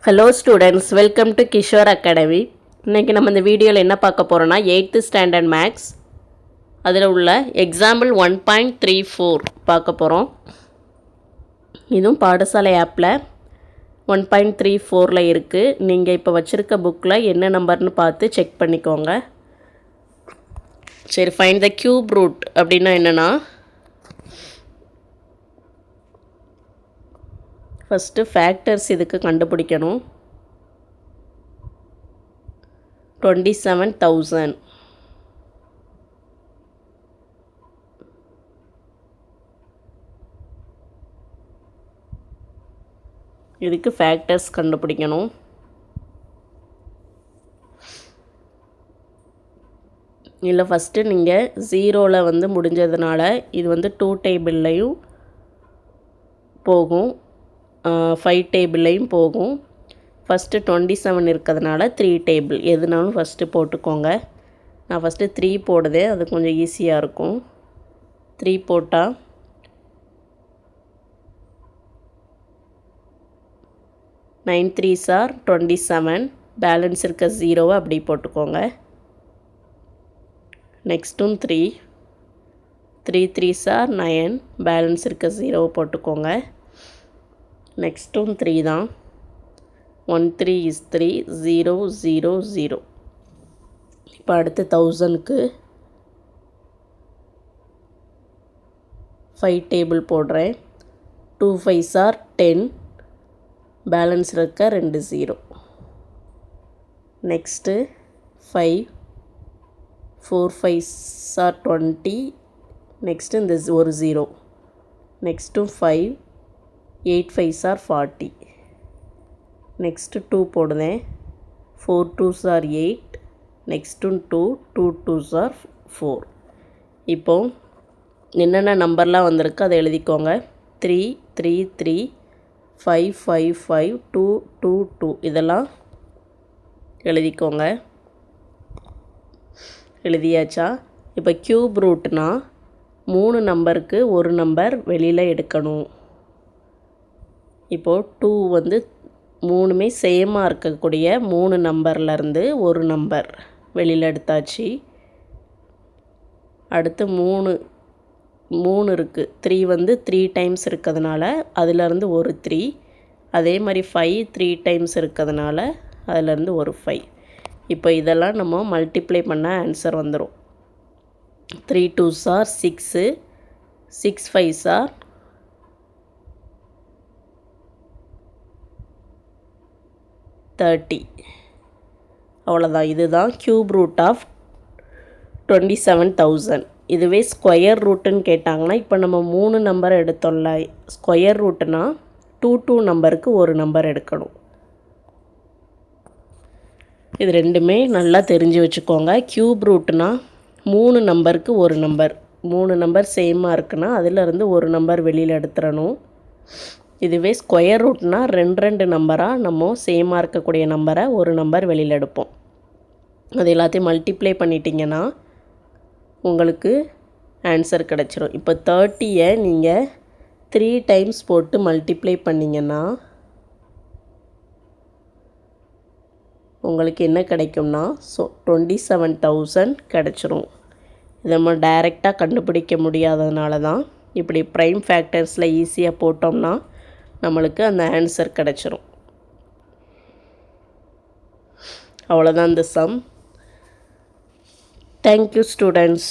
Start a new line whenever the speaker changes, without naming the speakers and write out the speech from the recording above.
Hello students, welcome to Kishore academy. இன்றைக்கி நம்ம இந்த வீடியோவில் என்ன பார்க்க போகிறோன்னா 8th ஸ்டாண்டர்ட் மேக்ஸ் அதில் உள்ள எக்ஸாம்பிள் 1.34 பார்க்க போகிறோம். இதுவும் பாடசாலை ஆப்பில் 1.34 இருக்குது. நீங்கள் இப்போ வச்சுருக்க புக்கில் என்ன நம்பர்னு பார்த்து செக் பண்ணிக்கோங்க. சரி, ஃபைண்ட் த கியூப் ரூட் அப்படின்னா என்னென்னா, ஃபஸ்ட்டு ஃபேக்டர்ஸ் இதுக்கு கண்டுபிடிக்கணும். 27,000 இதுக்கு ஃபேக்டர்ஸ் கண்டுபிடிக்கணும். இல்லை ஃபஸ்ட்டு நீங்கள் 0ல் முடிஞ்சதுனால இது 2 டேபிள்லையும் போகும், 5 டேபிள்லையும் போகும். ஃபஸ்ட்டு 27 இருக்கிறதுனால 3 டேபிள் எதுனாலும் ஃபஸ்ட்டு போட்டுக்கோங்க. நான் ஃபஸ்ட்டு 3 போடுதேன், அது கொஞ்சம் ஈஸியாக இருக்கும். 3 போட்டால் 9 3s are 27. பேலன்ஸ் இருக்க 0வை அப்படி போட்டுக்கோங்க. நெக்ஸ்ட்டும் 3 3s are 9. பேலன்ஸ் இருக்க 0வை போட்டுக்கோங்க. நெக்ஸ்ட்டும் 3 தான். 1 3 is 3, 0 0 0. இப்போ அடுத்து 1000க்கு 5 டேபிள் போடுறேன். 2 5s are 10. பேலன்ஸ் இருக்க 2 0. Next 5 4 5s are 20. நெக்ஸ்ட்டு இந்த ஒரு 0. நெக்ஸ்ட்டும் 5 8 5s are 40. Next 2 போடுதேன். 4 2s are 8. நெக்ஸ்ட்டும் 2 2 2s are 4. இப்போ என்னென்ன நம்பர்லாம் வந்திருக்கு அதை எழுதிக்கோங்க. 3 3 3 5 5 5 2 2 2 இதெல்லாம் எழுதிக்கோங்க. எழுதியாச்சா? இப்போ கியூப் ரூட்னா 3 நம்பருக்கு ஒரு நம்பர் வெளியில் எடுக்கணும். இப்போது 2 மூணுமே சேமாக இருக்கக்கூடிய 3 நம்பர்லேருந்து ஒரு நம்பர் வெளியில் எடுத்தாச்சு. அடுத்து 3 இருக்குது. 3 3 டைம்ஸ் இருக்கிறதுனால அதிலேருந்து ஒரு 3. அதே மாதிரி 5 3 டைம்ஸ் இருக்கிறதுனால அதிலேருந்து ஒரு 5. இப்போ இதெல்லாம் நம்ம மல்டிப்ளை பண்ண ஆன்சர் வந்துடும். 3 2s are 6, 6 5s are 30. அவ்வளோதான். இதுதான் கியூப் ரூட் ஆஃப் 27,000. இதுவே ஸ்கொயர் ரூட்டுன்னு கேட்டாங்கன்னா, இப்போ நம்ம 3 நம்பர் எடுத்தோம்ல, ஸ்கொயர் ரூட்டுனா 2 நம்பருக்கு ஒரு நம்பர் எடுக்கணும். இது ரெண்டுமே நல்லா தெரிஞ்சு வச்சுக்கோங்க. கியூப் ரூட்னா 3 நம்பருக்கு ஒரு நம்பர், 3 நம்பர் சேமாக இருக்குன்னா அதிலேருந்து ஒரு நம்பர் வெளியில் எடுத்துடணும். இதுவே ஸ்கொயர் ரூட்னா 2 நம்பராக நம்ம சேமாக இருக்கக்கூடிய நம்பரை ஒரு நம்பர் வெளியில் எடுப்போம். அது எல்லாத்தையும் மல்டிப்ளை பண்ணிட்டீங்கன்னா உங்களுக்கு ஆன்சர் கிடச்சிரும். இப்போ 30யை நீங்கள் 3 டைம்ஸ் போட்டு மல்டிப்ளை பண்ணிங்கன்னா உங்களுக்கு என்ன கிடைக்கும்னா 27,000 கிடச்சிரும். இதை நம்ம டைரெக்டாக கண்டுபிடிக்க முடியாததுனால தான் இப்படி ப்ரைம் ஃபேக்டர்ஸில் ஈஸியாக போட்டோம்னா நம்மளுக்கு அந்த ஆன்சர் கிடச்சிரும். அவ்வளோதான் இந்த சம். Thank you students.